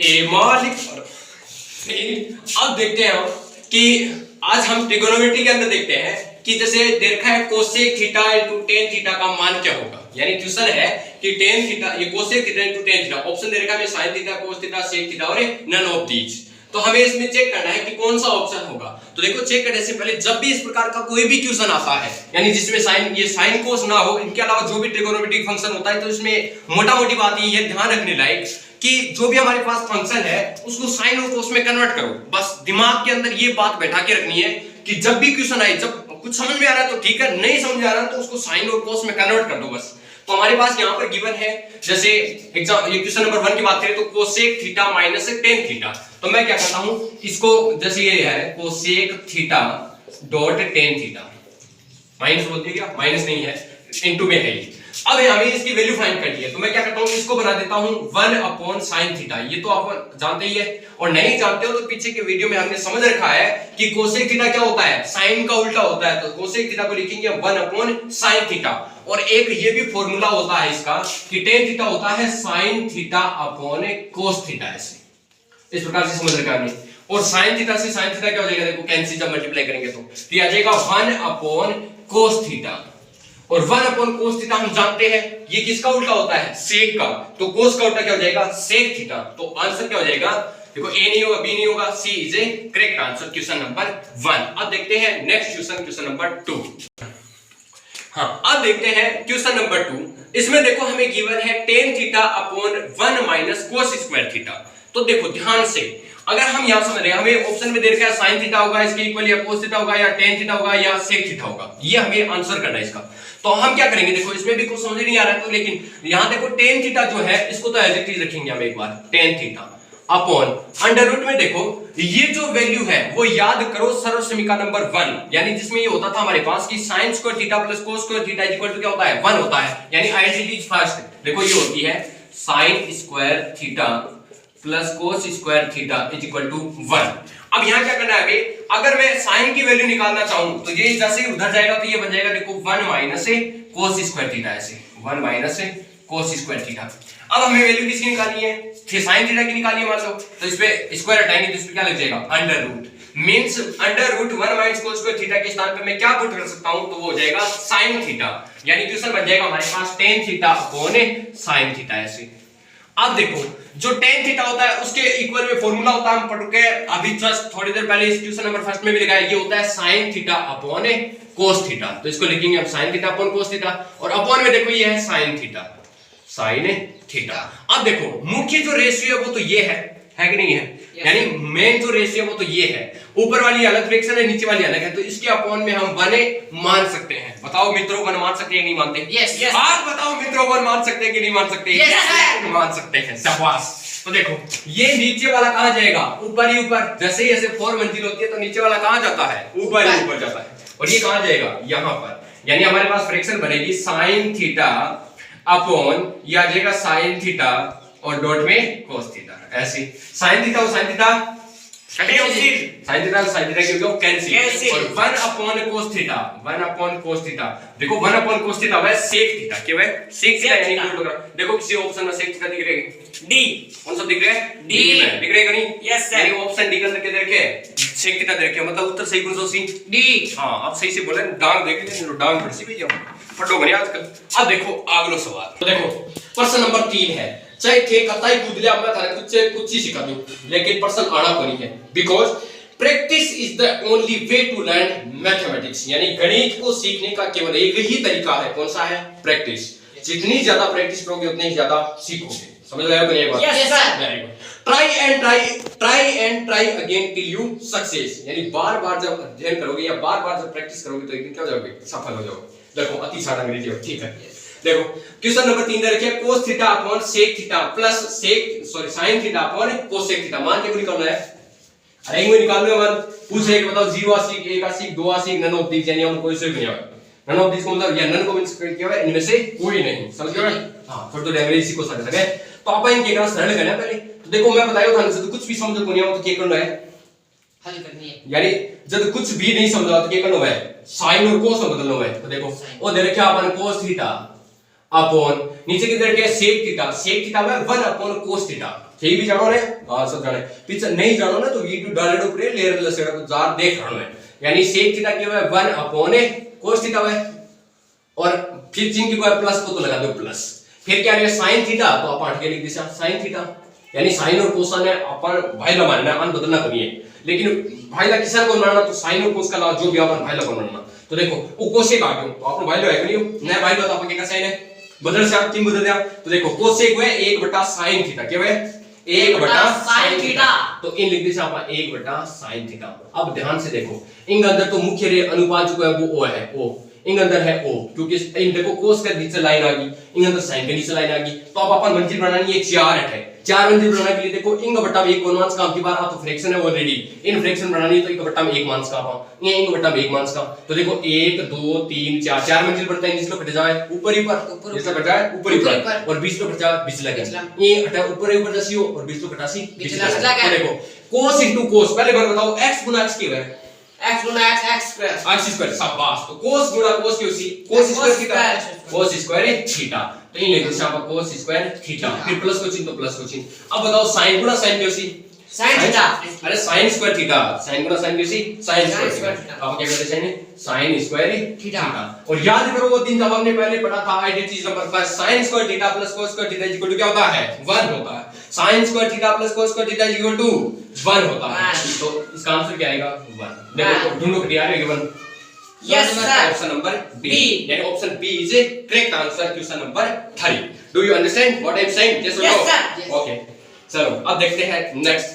ए मालिक। अब देखते हैं हम कि आज हम ट्रिगोनोमेट्री के अंदर देखते हैं कि जैसे देखा है cosec theta into tan theta का मान क्या होगा। यानी क्वेश्चन है कि टेन थीटा ये cosec theta into tan theta, option दे रखा है sine theta cos theta sec theta और नन ऑफ दीज। तो हमें इसमें चेक करना है कि कौन सा ऑप्शन होगा। तो देखो चेक करने से पहले जब भी इस प्रकार का कोई भी क्वेश्चन आता है यानी जिसमें साइन ये साइन कोस ना हो, इनके अलावा जो भी ट्रिगोनोमेट्रिक फंक्शन होता है तो इसमें मोटा मोटी बात ये ध्यान रखने लायक कि जो भी हमारे पास फंक्शन है उसको साइन और कोस में कन्वर्ट करो। बस दिमाग के अंदर ये बात बैठा के रखनी है कि जब भी क्वेश्चन आए, जब कुछ समझ में आ रहा है तो ठीक है, नहीं समझ में आ रहा है तो उसको साइन और कोस में कन्वर्ट कर दो बस। तो हमारे पास यहाँ पर गिवन है जैसे एग्जाम ये क्वेश्चन नंबर 1 की बात करें तो cosec theta minus tan theta. तो मैं क्या करता हूं इसको जैसे ये है cosec theta dot tan theta, minus बोल दिया क्या, माइनस नहीं है इनटू में है। अब हमें इसकी वैल्यू फाइंड करनी है तो मैं क्या करता हूं इसको बना देता हूं 1 अपॉन साइन थीटा। ये तो आप जानते ही है, और नहीं जानते हो तो पीछे के वीडियो में हमने समझ रखा है कि कोसेक थीटा क्या होता है, साइन का उल्टा होता है। तो कोसेक थीटा को लिखेंगे 1 अपॉन साइन थीटा। और एक ये भी फॉर्मूला होता है इसका कि टेन थीटा होता है sine theta upon cos theta. ऐसे इस प्रकार से समझ रखा है। और साइन थीटा से साइन थीटा क्या हो जाएगा, देखो कैंसिल जब मल्टीप्लाई करेंगे तो ये आ जाएगा 1 अपॉन कोस थीटा। और 1 अपॉन कोस थीटा हम जानते हैं ये किसका उल्टा होता है, सेक का। तो कोस का उल्टा क्या हो जाएगा, सेक थीटा। तो आंसर क्या हो जाएगा, देखो ए नहीं होगा बी नहीं होगा, C is A correct answer question number 1। अब देखते हैं नेक्स्ट क्वेश्चन, क्वेश्चन नंबर 2। हाँ अब देखते हैं क्वेश्चन नंबर 2। इसमें देखो हमें गिवन है ten theta upon 1 minus cos square theta. तो देखो ध्यान से अगर हम यहां समझ रहे हैं हमें ऑप्शन में दे रखा है साइन थीटा होगा इसके इक्वल या कोस थीटा होगा या टेन थीटा होगा या सेक थीटा होगा, ये हमें आंसर करना है इसका। तो हम क्या करेंगे, देखो इसमें भी कुछ समझ नहीं आ रहा है तो लेकिन यहां देखो टेन थीटा जो है इसको तो एज इट इज रखेंगे हम एक बार, tan theta upon under root में देखो ये जो वैल्यू है वो याद करो सर्व समीकरण नंबर 1, यानी जिसमें ये होता था हमारे पास कि sin square theta plus cos square theta equal to क्या होता है 1 होता है। यानी आइडेंटिटी फर्स्ट देखो ये होती है sin square theta plus cos square theta is equal to 1। अब यहां क्या करना है अभी, अगर मैं sin की वैल्यू निकालना चाहूं तो ये जैसे उधर जाएगा तो ये बन जाएगा देखो 1 माइनस cos स्क्वायर थीटा, ऐसे 1 माइनस cos स्क्वायर थीटा। अब हमें वैल्यू किसकी निकालनी है, sin थीटा की निकालनी है मान लो, तो इस पे स्क्वायर हटाएंगे तो इस पे क्या लग जाएगा under root, means under root 1 minus cos square theta के स्थान पे मैं क्या पुट कर सकता हूं, तो वो हो जाएगा sin थीटा। यानी क्वेश्चन बन जाएगा हमारे पास tan theta upon sin theta. ऐसे अब देखो जो tan थीटा होता है उसके इक्वल में फॉर्मूला होता है, हम पढ़ के अभी जस्ट थोड़ी देर पहले इस क्वेश्चन नंबर फर्स्ट में भी लिखा है, ये होता है sin theta upon cos theta. तो इसको लिखेंगे हम sin theta upon cos theta, और अपॉन में देखो ये है sin थीटा, sin थीटा। अब देखो मुख्य जो रेशियो है वो तो ये है कि नहीं है, यानी मेन जो रेशियो वो तो ये है, ऊपर वाली अलग फ्रैक्शन है नीचे वाली अलग है, तो इसके अपॉन में हम 1 मान सकते हैं। बताओ मित्रों 1 मान सकते हैं कि नहीं मानते? यस आप बताओ मित्रों 1 मान सकते हैं कि नहीं मान सकते? यस मान सकते हैं, शाबाश। तो देखो ये नीचे वाला कहां जाएगा, ऊपर ही ऊपर, जैसे ही ऐसे 4 मंजिल होती है तो नीचे वाला कहां जाता है, ऊपर ही ऊपर जाता है, और ये कहां जाएगा यहां पर। यानी हमारे पास फ्रैक्शन बनेगी sin थीटा अपॉन ये आ जाएगा sin थीटा और डॉट में cos थीटा। ऐसे sin थीटा और sin theta cancel, sin theta और sin थीटा क्योंकि कैंसिल, और 1 upon cos theta, 1 upon cos theta. देखो 1 अपॉन cos थीटा है sec थीटा, क्या है sec थीटा, यानी इक्वल टू, देखो किसी ऑप्शन में sec थीटा दिख रहा है, डी कौन सा दिख रहा है, डी में दिख रहा है नहीं? यस सर, यानी ऑप्शन डी के अंदर क्या दे रखे है, sec थीटा दे रखे है, मतलब उत्तर सही कौन सा, सी डी। हां आप सही से बोले, डांग देख लीजिए, डांग फट सी भी जाओ फटो बने आजकल। अब देखो अगला सवाल, तो देखो प्रश्न नंबर 3 है, चाहे थे कताई कूद लिया मैं थाने कुछ ही सिखा दूं लेकिन प्रश्न आना को नहीं है, because practice is the only way to learn mathematics. यानी गणित को सीखने का केवल एक ही तरीका है, कौन सा है, प्रैक्टिस। जितनी ज्यादा प्रैक्टिस करोगे उतनी ही ज्यादा सीखोगे, समझ रहे हो ये बात? Yes sir, very good. Try and try again till you success, यानी बार-बार जब अध्ययन करोगे या बार-बार जब प्रैक्टिस करोगे तो एक दिन क्या हो जाओगे, सफल हो जाओगे। देखो अति सारा अंग्रेजी हो, ठीक है। देखो क्वेश्चन नंबर 3 दे रखा है cos theta upon sec theta plus sin theta upon cosec theta. मान के निकालना है, अरे इनको निकालने मन पूछे कि बताओ 0 आसिक 1 आसिक 2 आसिक नन ऑफ दीस, यानी हम कोई से भी नहीं आवे, नन ऑफ दीस को मतलब या नन को मींस क्या है, इनमें से कोई नहीं, समझ गए? हां फिर तो अंग्रेजी को समझ सके तो आप इनके का सरल करना पहले। तो देखो मैं बतायो थाने से तो कुछ भी समझ को नहीं आओ तो क्या करना है, हल करनी है। यानी जब कुछ भी नहीं समझा तो क्या करना है, sin और cos में बदलना है। तो देखो वो दे रखा अपन cos थीटा अपॉन नीचे किधर के sec थीटा में 1 अपॉन cos थीटा। यही भी जानो ने हां सब जाने पीछे नहीं जानो ना तो वीडियो डाले ऊपर लेयर लसेड़ा तो जार देख रहा है यानी sec थीटा क्या है 1 अपॉन cos थीटा है और फिर जिनकी कोई प्लस को तो लगा दो प्लस फिर क्या रहेगा sin थीटा तो अपन हट के लिख दिशा sin थीटा यानी sin और cos ने अपन भाई ला मानना अन बदलना नहीं है लेकिन भाई ला किसका कौन मानना तो sin और cos का ला जो भी अपन भाई ला कौन मानना तो देखो वो cos से काटो तो अपन भाई ला है नहीं नया भाई ला तो अपन क्या sin है बदल से आप तीन बदल दिया तो देखो cos से हुए 1/sin थीटा क्या है 1/sin थीटा तो इन लिख दिशा अपन 1/sin थीटा। अब ध्यान से देखो इन अंदर तो मुख्य रे अनुपात जो है वो O है O इन अंदर है O क्योंकि इन देखो cos का नीचे लाइन आ गई इन अंदर sin का नीचे लाइन आ गई तो अब अपन मंजिल बनानी है 4 है 4 मंजिल बनाने के लिए देखो इंग बट्टा में 1 कौन काम की बार आ तो फ्रैक्शन है ऑलरेडी इन फ्रैक्शन बनानी है तो इंग बट्टा में 1 मानस का अपन ये इंग बट्टा में 1 मानस का तो देखो 1 2 3 4 4 मंजिल बनता है इसको कट जाए ऊपर ही पर इसका कट जाए ऊपर ही पर और 20 को कट जाए 20 लगे ये हटा ऊपर ही ऊपर जैसी हो और 20 को घटासी 20 लगे तो देखो cos cos पहले बार बताओ x गुना x क्या है x गुना x स्क्वायर शाबाश तो cos गुना cos की उसी cos square theta cos square theta तो ये लिख दिशा पर cos स्क्वायर थीटा फिर प्लस को चिन्ह तो प्लस को चिन्ह अब बताओ sin गुना sin की उसी sin थीटा अरे sin स्क्वायर थीटा sin गुना sin की उसी sin स्क्वायर थीटा अब क्या करते हैं sin स्क्वायर थीटा और याद करो वो दिन जब हमने पहले पढ़ा था identity number 5 sin square theta plus cos square theta equal to क्या होता है 1 होता है sin square theta plus cos square theta equal to 1 होता है तो इसका आंसर क्या आएगा 1 देखो ढूंढो क्लियर है 1 yes sir option number B यानी option B is A correct answer question number 3 do you understand what I am saying yes और नो ओके चलो अब देखते हैं नेक्स्ट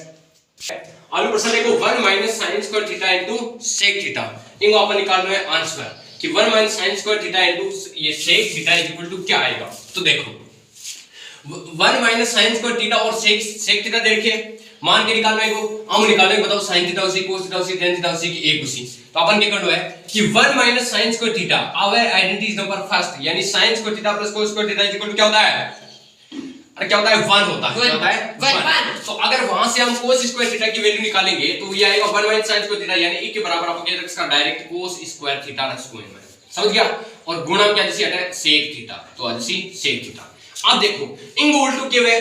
आलू प्रश्न देखो 1 sin square theta into sec theta इनको अपन निकालना है आंसर कि 1 sin स्क्वायर थीटा इनटू ये sec थीटा इक्वल टू क्या आएगा तो देखो 1 sin स्क्वायर थीटा और sec थीटा देखिए मान के निकालना है को हम निकालेंगे बताओ sin थीटा उसी cos थीटा उसी tan थीटा उसी की एक उसी तो अपन क्या करना है कि 1 sin square theta our identity number first यानी sin square theta plus cos square theta equal to क्या होता है अरे क्या होता है 1 होता है क्या होता है 1 तो अगर वहां से हम cos स्क्वायर थीटा की वैल्यू निकालेंगे तो ये आएगा 1 sin स्क्वायर थीटा यानी 1 के बराबर आप क्या रखा डायरेक्ट cos स्क्वायर थीटा रख सकते हैं समझ गया और गुणा क्या जैसे हटा sec थीटा तो जैसे sec थीटा अब देखो इन उल्टू के वे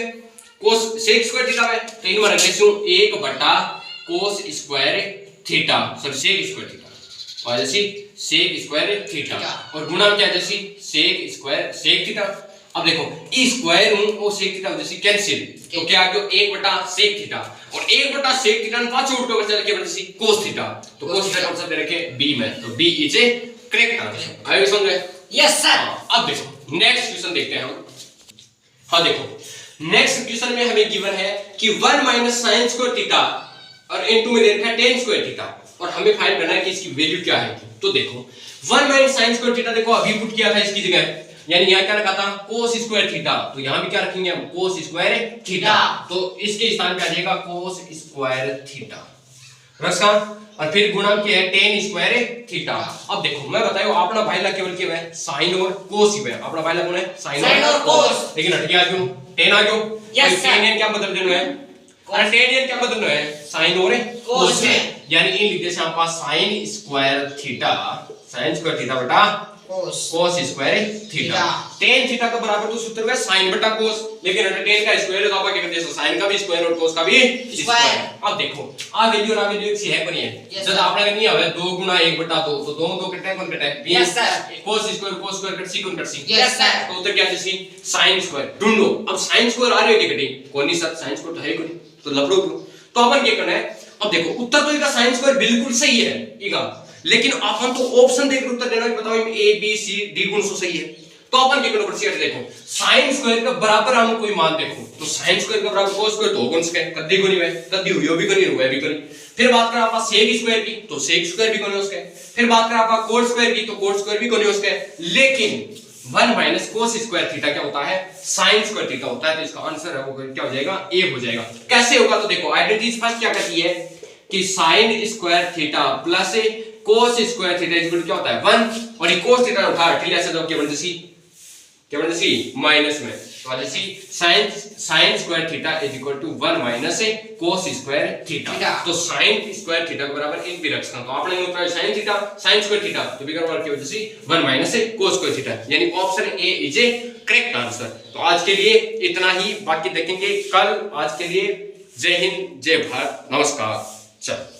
cos sec स्क्वायर थीटा में तो इन में रख लेसू 1/cos square theta sorry sec square theta और जैसे sec स्क्वायर थीटा और गुणा क्या जैसे sec स्क्वायर sec थीटा अब देखो ई स्क्वायर और sec थीटा जैसे कैंसिल तो क्या आ गया 1/sec थीटा और 1/sec थीटा ने पांच उल्टो बचा के जैसे cos थीटा तो cos थीटा का आंसर दे रखे बी में तो B is A correct answer आगे समझ गए यस सर अब देखो नेक्स्ट क्वेश्चन देखते हैं हम हां देखो नेक्स्ट क्वेश्चन में हमें गिवन है कि 1 sin स्क्वायर थीटा और इनटू में दे रखा है tan स्क्वायर थीटा और हमें फाइंड करना है कि इसकी वैल्यू क्या है तो देखो 1 sin स्क्वायर थीटा देखो अभी पुट किया था इसकी जगह यानी यहां क्या रखा था cos स्क्वायर थीटा तो यहां भी क्या रखेंगे हम cos स्क्वायर थीटा तो इसके स्थान पे आ जाएगा cos स्क्वायर थीटा रखा और फिर गुणा क्या है tan स्क्वायर थीटा अब देखो मैं बताऊं अपना भाईला केवल क्या है sin और cos ही है अपना भाईला कौन है sin और cos लेकिन हट गया क्यों tan आ गयो यस tan क्या बदल देना है अरे tan क्या बदलना है sin और cos है यानी इन लिख देते हैं आप sin square theta sin square theta बटा cos square theta tan theta का बराबर तो सूत्र है sin बटा cos लेकिन tan का स्क्वायर है तो आप क्या कहते हैं sin का भी स्क्वायर और cos का भी स्क्वायर अब देखो आ वैल्यू और आ वैल्यू एक सी है बनी है जब आपने नहीं आवे 2 गुना 1/2 तो 2 2 कटे कौन कटे yes sir cos square cut C कौन कट सी यस सर तो उत्तर क्या जैसी sin स्क्वायर ढूंढो अब sin स्क्वायर आ रही है कटी कौन नहीं सर sin स्क्वायर तो है कोई तो लफड़ो तो अपन क्या करना है अब देखो उत्तर तो इसका sin स्क्वायर बिल्कुल सही है इका लेकिन अपन तो ऑप्शन देकर उत्तर देना कि बताओ ए बी सी डी गुण सो सही है तो अपन क्या करना पड़ेगा देखो sin स्क्वायर का बराबर हम कोई मान देखो तो sin स्क्वायर का बराबर cos स्क्वायर तो गुण स्क्वायर कद्दी को नहीं है कद्दी हुई भी करी हुआ भी करी फिर बात करें आप sec स्क्वायर की तो sec स्क्वायर भी कोनी उसके फिर बात करें आप cot स्क्वायर की तो cot स्क्वायर भी कोनी उसके लेकिन 1 cos स्क्वायर थीटा क्या होता है sin स्क्वायर थीटा होता है तो इसका आंसर है वो क्या हो जाएगा ए हो जाएगा कैसे होगा तो देखो आइडेंटिटी फर्स्ट क्या कहती है कि sin square theta plus cos square theta equal क्या होता है 1 और ये cos थीटा उठा ठीक है ऐसे तो क्या बनता सी माइनस में तो आज sin square theta is equal to 1 minus cos square theta. तो sin स्क्वायर थीटा के बराबर इन भी रखना। तो આપણે નું થાય sin theta sin square theta तो बिगर वर्क की वजह से 1 माइनस cos स्क्वायर थीटा, यानी option A is a correct answer. तो आज के लिए इतना ही, बाकी देखेंगे कल। आज के लिए जय हिंद, जय भारत, नमस्कार। चलो।